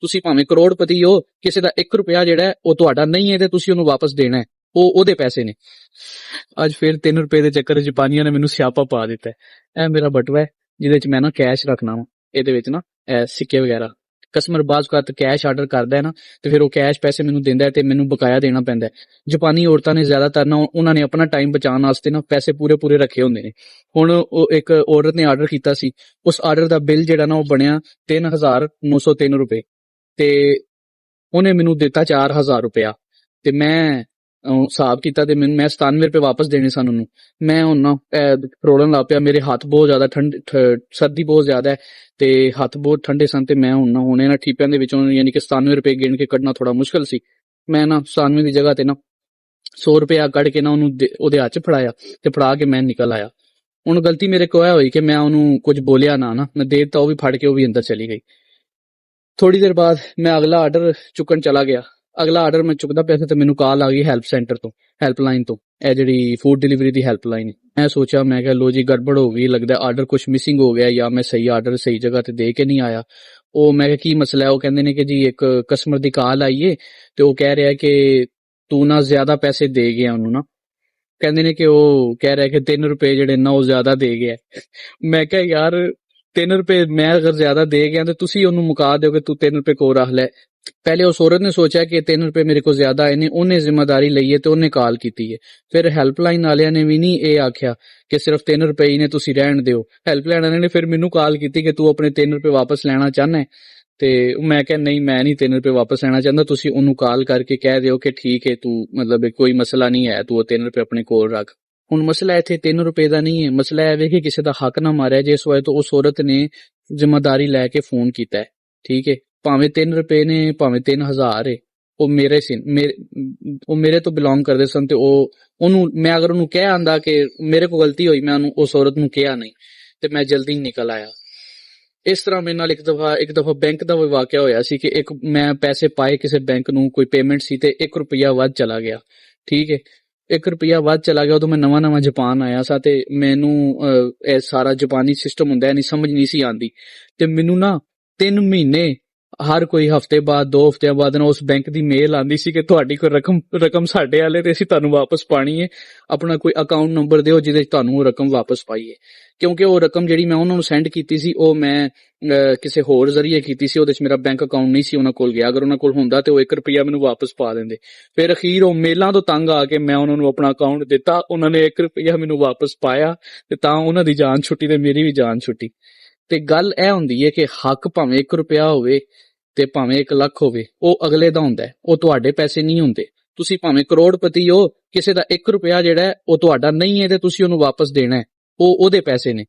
ਤੁਸੀਂ ਭਾਵੇਂ ਕਰੋੜਪਤੀ ਹੋ, ਕਿਸੇ ਦਾ 1 ਰੁਪਿਆ ਜਿਹੜਾ ਹੈ ਉਹ ਤੁਹਾਡਾ ਨਹੀਂ ਹੈ ਤੇ ਤੁਸੀਂ ਉਹਨੂੰ ਵਾਪਸ ਦੇਣਾ ਹੈ, ਉਹ ਉਹਦੇ ਪੈਸੇ ਨੇ। ਅੱਜ ਫਿਰ 3 ਰੁਪਏ ਦੇ ਚੱਕਰ 'ਚ ਜਪਾਨੀਆਂ ਨੇ ਮੈਨੂੰ ਸਿਆਪਾ ਪਾ ਦਿੱਤਾ ਹੈ। ਇਹ ਮੇਰਾ ਬਟੂਆ ਹੈ ਜਿਹਦੇ 'ਚ ਮੈਂ ਨਾ ਕੈਸ਼ ਰੱਖਣਾ ਵਾ, ਇਹਦੇ ਵਿੱਚ ਨਾ ਇਹ ਸਿੱਕੇ ਵਗੈਰਾ। ਕਸਟਮਰ ਬਾਅਦ ਘੱਟ ਕੈਸ਼ ਆਰਡਰ ਕਰਦਾ ਹੈ ਨਾ ਤੇ ਫਿਰ ਉਹ ਕੈਸ਼ ਪੈਸੇ ਮੈਨੂੰ ਦਿੰਦਾ ਹੈ ਤੇ ਮੈਨੂੰ ਬਕਾਇਆ ਦੇਣਾ ਪੈਂਦਾ ਹੈ। ਜਾਪਾਨੀ ਔਰਤਾਂ ਨੇ ਜ਼ਿਆਦਾਤਰ ਨਾ ਉਹਨਾਂ ਨੇ ਆਪਣਾ ਟਾਈਮ ਬਚਾਉਣ ਵਾਸਤੇ ਨਾ ਪੈਸੇ ਪੂਰੇ ਰੱਖੇ ਹੁੰਦੇ ਨੇ। ਹੁਣ ਉਹ ਇੱਕ ਔਰਤ ਨੇ ਆਰਡਰ ਕੀਤਾ ਸੀ, ਉਸ ਆਰਡਰ ਦਾ ਬਿੱਲ ਜਿਹੜਾ ਨਾ ਉਹ ਬਣਿਆ 3903 ਰੁਪਏ ਤੇ ਉਹਨੇ ਮੈਨੂੰ ਦਿੱਤਾ 4000 ਰੁਪਇਆ ਤੇ ਮੈਂ ਹਿਸਾਬ ਕੀਤਾ ਤੇ ਮੈਂ 97 ਰੁਪਏ ਵਾਪਸ ਦੇਣੇ ਸਨ ਉਹਨੂੰ। ਮੈਂ ਹੁਣ ਨਾ ਫਰੋਲਣ ਲੱਗ ਪਿਆ, ਮੇਰੇ ਹੱਥ ਬਹੁਤ ਜ਼ਿਆਦਾ ਸਰਦੀ ਬਹੁਤ ਜ਼ਿਆਦਾ ਹੈ ਤੇ ਹੱਥ ਬਹੁਤ ਠੰਡੇ ਸਨ ਤੇ ਮੈਂ ਹੁਣ ਇਹਨਾਂ ਠੀਪਿਆਂ ਦੇ ਵਿੱਚੋਂ ਯਾਨੀ ਕਿ 97 ਰੁਪਏ ਗਿਣ ਕੇ ਕੱਢਣਾ ਥੋੜਾ ਮੁਸ਼ਕਲ ਸੀ। ਮੈਂ ਨਾ 97 ਦੀ ਜਗ੍ਹਾ ਤੇ ਨਾ 100 ਰੁਪਇਆ ਕੱਢ ਕੇ ਨਾ ਉਹਨੂੰ ਉਹਦੇ ਹੱਥ 'ਚ ਫੜਾਇਆ ਤੇ ਫੜਾ ਕੇ ਮੈਂ ਨਿਕਲ ਆਇਆ। ਹੁਣ ਗਲਤੀ ਮੇਰੇ ਕੋਲ ਇਹ ਹੋਈ ਕਿ ਮੈਂ ਉਹਨੂੰ ਕੁਝ ਬੋਲਿਆ ਨਾ ਮੈਂ ਦੇ ਦਿੱਤਾ, ਉਹ ਵੀ ਫੜ ਕੇ ਉਹ ਵੀ ਅੰਦਰ ਚਲੀ ਗਈ। ਥੋੜੀ ਦੇਰ ਬਾਅਦ ਮੈਂ ਅਗਲਾ ਆਰਡਰ ਚੁੱਕਣ ਚਲਾ ਗਿਆ। ਅਗਲਾ ਆਰਡਰ ਮੈਂ ਚੁੱਕਦਾ ਪਿਆ ਸੀ ਤੇ ਮੈਨੂੰ ਕਾਲ ਆ ਗਈ ਹੈਲਪ ਸੈਂਟਰ ਤੋਂ, ਹੈਲਪਲਾਈਨ ਤੋਂ, ਇਹ ਜਿਹੜੀ ਫੂਡ ਡਿਲੀਵਰੀ ਦੀ ਹੈਲਪਲਾਈਨ ਹੈ। ਮੈਂ ਸੋਚਿਆ, ਮੈਂ ਕਿਹਾ ਲੋ ਜੀ ਗੜਬੜ ਹੋ ਗਈ, ਲੱਗਦਾ ਆਰਡਰ ਕੁਝ ਮਿਸਿੰਗ ਹੋ ਗਿਆ ਜਾਂ ਮੈਂ ਸਹੀ ਆਰਡਰ ਸਹੀ ਜਗ੍ਹਾ ਤੇ ਦੇ ਕੇ ਨਹੀਂ ਆਇਆ। ਉਹ ਮੈਂ ਕਿਹਾ ਕੀ ਮਸਲਾ ਹੈ? ਉਹ ਕਹਿੰਦੇ ਨੇ ਕਿ ਜੀ ਇੱਕ ਕਸਟਮਰ ਦੀ ਕਾਲ ਆਈ ਏ ਤੇ ਉਹ ਕਹਿ ਰਿਹਾ ਕਿ ਤੂੰ ਨਾ ਜ਼ਿਆਦਾ ਪੈਸੇ ਦੇ ਗਿਆ ਉਹਨੂੰ ਨਾ। ਕਹਿੰਦੇ ਨੇ ਕਿ ਉਹ ਕਹਿ ਰਿਹਾ ਕਿ 3 ਰੁਪਏ ਜਿਹੜੇ ਨਾ ਉਹ ਜ਼ਿਆਦਾ ਦੇ ਗਿਆ। ਮੈਂ ਕਿਹਾ ਯਾਰ 3 ਰੁਪਏ ਮੈਂ ਅਗਰ ਜ਼ਿਆਦਾ ਦੇ ਗਿਆ ਤੇ ਤੁਸੀਂ ਉਹਨੂੰ ਮੁਕਾ ਦਿਓ ਕਿ ਤੂੰ 3 ਰੁਪਏ ਕੋਲ ਰੱਖ ਲੈ। ਪਹਿਲੇ ਉਸ ਔਰਤ ਨੇ ਸੋਚਿਆ ਕਿ 3 ਰੁਪਏ ਮੇਰੇ ਕੋਲ ਜ਼ਿਆਦਾ ਆਏ ਨੇ, ਉਹਨੇ ਜ਼ਿੰਮੇਵਾਰੀ ਲਈ ਹੈ ਤੇ ਉਹਨੇ ਕਾਲ ਕੀਤੀ ਹੈ। ਫਿਰ ਹੈਲਪਲਾਈਨ ਵਾਲਿਆਂ ਨੇ ਵੀ ਨਹੀਂ ਇਹ ਆਖਿਆ ਕਿ ਸਿਰਫ 3 ਰੁਪਏ ਹੀ ਨੇ, ਤੁਸੀਂ ਰਹਿਣ ਦਿਓ। ਹੈਲਪਲਾਈਨ ਵਾਲਿਆਂ ਨੇ ਫਿਰ ਮੈਨੂੰ ਕਾਲ ਕੀਤੀ ਕਿ ਤੂੰ ਆਪਣੇ 3 ਰੁਪਏ ਵਾਪਸ ਲੈਣਾ ਚਾਹੁੰਦਾ ਤੇ ਮੈਂ ਕਿਹਾ ਨਹੀਂ, ਮੈਂ ਨਹੀਂ 3 ਰੁਪਏ ਵਾਪਸ ਲੈਣਾ ਚਾਹੁੰਦਾ। ਤੁਸੀਂ ਉਹਨੂੰ ਕਾਲ ਕਰਕੇ ਕਹਿ ਦਿਓ ਕਿ ਠੀਕ ਹੈ, ਤੂੰ ਮਤਲਬ ਕੋਈ ਮਸਲਾ ਨਹੀਂ ਹੈ, ਤੂੰ ਉਹ 3 ਰੁਪਏ ਆਪਣੇ ਕੋਲ ਰੱਖ। ਹੁਣ ਮਸਲਾ ਇੱਥੇ 3 ਰੁਪਏ ਦਾ ਨਹੀਂ ਹੈ, ਮਸਲਾ ਇਹ ਵੇ ਕਿ ਕਿਸੇ ਦਾ ਹੱਕ ਨਾ ਮਾਰਿਆ ਜੇ। ਇਸ ਵਜ੍ਹਾ ਤੋਂ ਉਸ ਔਰਤ ਨੇ ਜ਼ਿੰਮੇਵਾਰੀ ਲੈ ਕੇ ਫੋਨ ਕੀਤਾ ਹੈ, ਠੀਕ ਹੈ। ਭਾਵੇਂ 3 ਰੁਪਏ ਨੇ, ਭਾਵੇਂ 3000 ਹੈ, ਉਹ ਮੇਰੇ ਸੀ, ਉਹ ਮੇਰੇ ਤੋਂ ਬਿਲੋਂਗ ਕਰਦੇ ਸਨ ਤੇ ਉਹਨੂੰ ਮੈਂ ਅਗਰ ਉਹਨੂੰ ਕਹਿ ਆਂਦਾ ਕਿ ਮੇਰੇ ਕੋਲ ਗਲਤੀ ਹੋਈ, ਮੈਂ ਉਹਨੂੰ ਉਸ ਔਰਤ ਨੂੰ ਕਿਹਾ ਨਹੀਂ ਤੇ ਮੈਂ ਜਲਦੀ ਨਿਕਲ ਆਇਆ। ਇਸ ਤਰ੍ਹਾਂ ਮੇਰੇ ਨਾਲ ਇੱਕ ਦਫਾ ਬੈਂਕ ਦਾ ਵਾਕਿਆ ਹੋਇਆ ਸੀ ਕਿ ਮੈਂ ਪੈਸੇ ਪਾਏ ਕਿਸੇ ਬੈਂਕ ਨੂੰ, ਕੋਈ ਪੇਮੈਂਟ ਸੀ ਤੇ 1 ਰੁਪਿਆ ਵੱਧ ਚਲਾ ਗਿਆ, ਠੀਕ ਹੈ। 1 ਰੁਪਿਆ ਵੱਧ ਚਲਾ ਗਿਆ। ਉਦੋਂ ਮੈਂ ਨਵਾਂ ਜਾਪਾਨ ਆਇਆ ਸਾਂ ਤੇ ਮੈਨੂੰ ਇਹ ਸਾਰਾ ਜਾਪਾਨੀ ਸਿਸਟਮ ਹੁੰਦਾ ਨਹੀਂ, ਸਮਝ ਨਹੀਂ ਸੀ ਆਉਂਦੀ ਤੇ ਮੈਨੂੰ ਨਾ 3 ਮਹੀਨੇ ਹਰ ਕੋਈ ਹਫਤੇ ਬਾਅਦ 2 ਹਫ਼ਤਿਆਂ ਬਾਅਦ ਨਾ ਉਸ ਬੈਂਕ ਦੀ ਮੇਲ ਆਂਦੀ ਸੀ ਕਿ ਤੁਹਾਡੀ ਕੋਈ ਰਕਮ ਸਾਡੇ ਵਾਲੇ ਤੇ ਅਸੀਂ ਤੁਹਾਨੂੰ ਵਾਪਸ ਪਾਣੀ ਹੈ, ਆਪਣਾ ਕੋਈ ਅਕਾਊਂਟ ਨੰਬਰ ਦਿਓ ਜਿਹਦੇ 'ਚ ਤੁਹਾਨੂੰ ਉਹ ਰਕਮ ਵਾਪਸ ਪਾਈਏ। ਕਿਉਂਕਿ ਉਹ ਰਕਮ ਜਿਹੜੀ ਮੈਂ ਉਹਨਾਂ ਨੂੰ ਸੈਂਡ ਕੀਤੀ ਸੀ ਉਹ ਮੈਂ ਕਿਸੇ ਹੋਰ ਜ਼ਰੀਏ ਕੀਤੀ ਸੀ, ਉਹਦੇ 'ਚ ਮੇਰਾ ਬੈਂਕ ਅਕਾਊਂਟ ਨਹੀਂ ਸੀ ਉਹਨਾਂ ਕੋਲ ਗਿਆ। ਅਗਰ ਉਹਨਾਂ ਕੋਲ ਹੁੰਦਾ ਤੇ ਉਹ 1 ਰੁਪਿਆ ਮੈਨੂੰ ਵਾਪਸ ਪਾ ਦਿੰਦੇ। ਫਿਰ ਅਖੀਰ ਉਹ ਮੇਲਾਂ ਤੋਂ ਤੰਗ ਆ ਕੇ ਮੈਂ ਉਹਨਾਂ ਨੂੰ ਆਪਣਾ ਅਕਾਊਂਟ ਦਿੱਤਾ, ਉਹਨਾਂ ਨੇ 1 ਰੁਪਿਆ ਮੈਨੂੰ ਵਾਪਸ ਪਾਇਆ ਤੇ ਤਾਂ ਉਹਨਾਂ ਦੀ ਜਾਨ ਛੁੱਟੀ ਤੇ ਮੇਰੀ ਵੀ ਜਾਨ ਛੁੱਟੀ। ਤੇ ਗੱਲ ਇਹ ਹੁੰਦੀ ਹੈ ਕਿ ਹੱਕ ਭਾਵੇਂ 1 ਰੁਪਿਆ ਹੋਵੇ ਤੇ ਭਾਵੇਂ 1 ਲੱਖ ਹੋਵੇ, ਉਹ ਅਗਲੇ ਦਾ ਹੁੰਦਾ ਹੈ, ਉਹ ਤੁਹਾਡੇ ਪੈਸੇ ਨਹੀਂ ਹੁੰਦੇ। ਤੁਸੀਂ ਭਾਵੇਂ ਕਰੋੜਪਤੀ ਹੋ, ਕਿਸੇ ਦਾ 1 ਰੁਪਿਆ ਜਿਹੜਾ ਹੈ ਉਹ ਤੁਹਾਡਾ ਨਹੀਂ ਹੈ ਤੇ ਤੁਸੀਂ ਉਹਨੂੰ ਵਾਪਸ ਦੇਣਾ ਹੈ, ਉਹ ਉਹਦੇ ਪੈਸੇ ਨੇ।